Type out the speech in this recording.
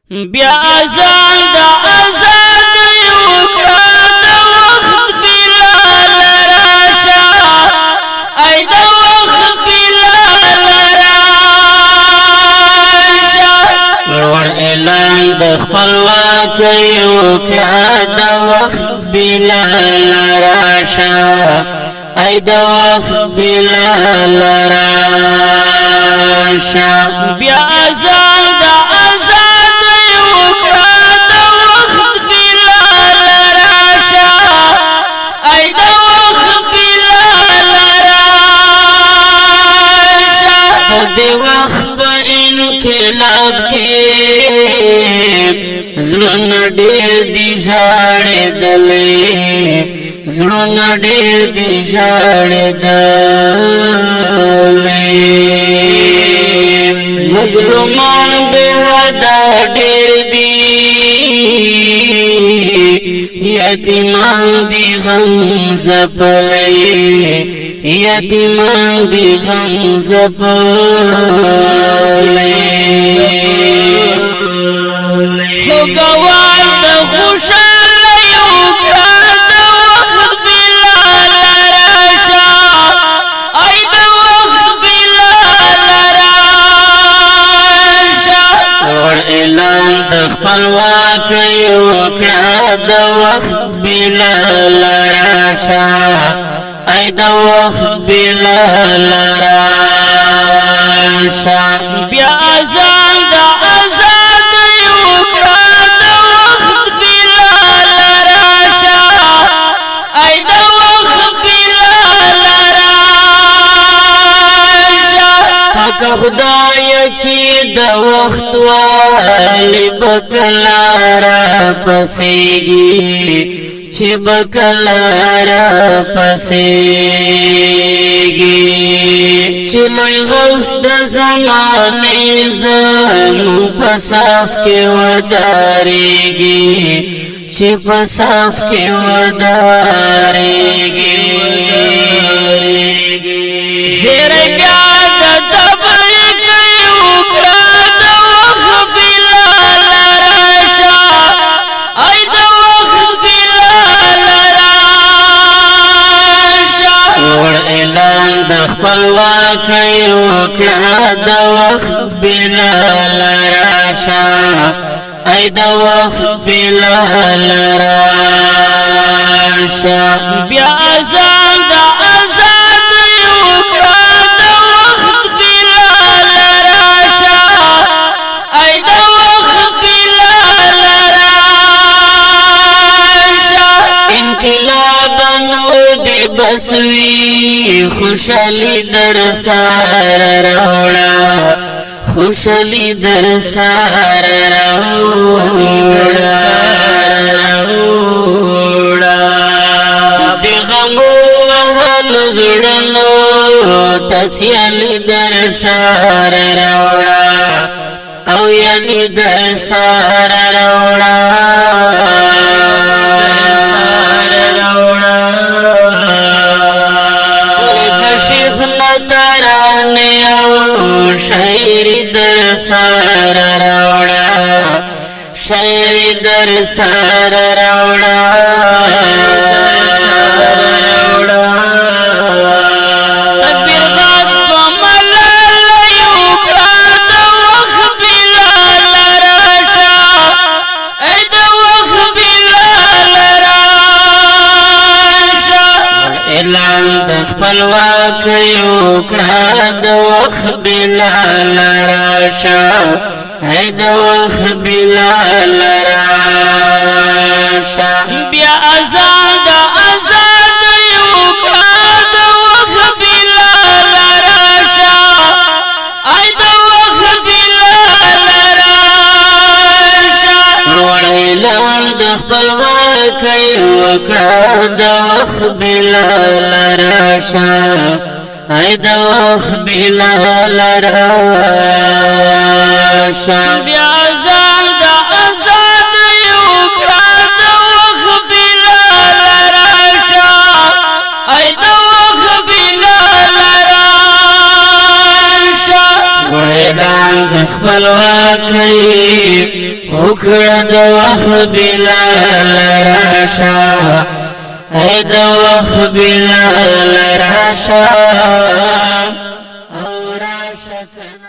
بیا ازان دا ازاد یوکړه د وخت بلال راشه ای د وخت بلال راشه ور اعلان د خپلواکۍ وکړه د وخت بلال راشه ای د وخت بلال راشه بیا ازان دا ازاد یوکړه د وخت بلال راشه ای د وخت بلال راشه د وخت انقلاب کې زړونه ډېر دي ژړېدلې زړونه ډېر دي ژړېدلې مظلومان بې حده ډېر دي یتیمان دي غم ځپلي یتیمان دي غم ځپلي خو ګوال د خوشحالۍ وکړه د وخت بلال راشه ای د وخت بلال راشه ور اعلان د خپلواکۍ وکړه د وخت بلال راشه ای د وخت بلال راشه بیا ازان دا ازاد یوکړه د وخت بلال راشه ای د وخت بلال راشه پاک خدای چې د وخت والی بکلا را پسیږي چې بکلا را پسیږي چې لوی غوث د زمانې زمون په صف کې ودارېږي چې په صف کې ودارېږي زیری بیا د تبلیغ وکړه د وخت بلال راشه ای د وخت بلال راشه ور اعلان د خپلواکۍ وکړه د وخت بلال راشه ای د وخت بلال راشه بیا ازان دا ازاد یوکړه د وخت بلال راشه ای د وخت بلال راشه انقلابانو دې بسوي خوشالي در سره راوړه خوشالي در سره راوړه د غمو وهلو زړونو تسیالي در سره راوړه او یعنی در سره راوړه کشف نترانه او شاعری در سره راوړه شاعری در سره راوړه تکبیر غږ په ملاله یوکړه د وخت بلال راشه ای د وخت بلال راشه اعلان د خپلواکۍ وکړه د وخت بلال راشه ای د وخت بلال راشه بیا ازان دا ازاد یوکړه د وخت بلال راشه ای د وخت بلال راشه ور اعلان د خپلواکۍ وکړه د وخت بلال راشه ای د وخت بلال راشه بیا ازان دا ازاد یوکړه د وخت بلال راشه ای د وخت بلال راشه ور اعلان د خپلواکۍ وکړه د وخت بلال راشه ای د وخت بلال راشه او راشه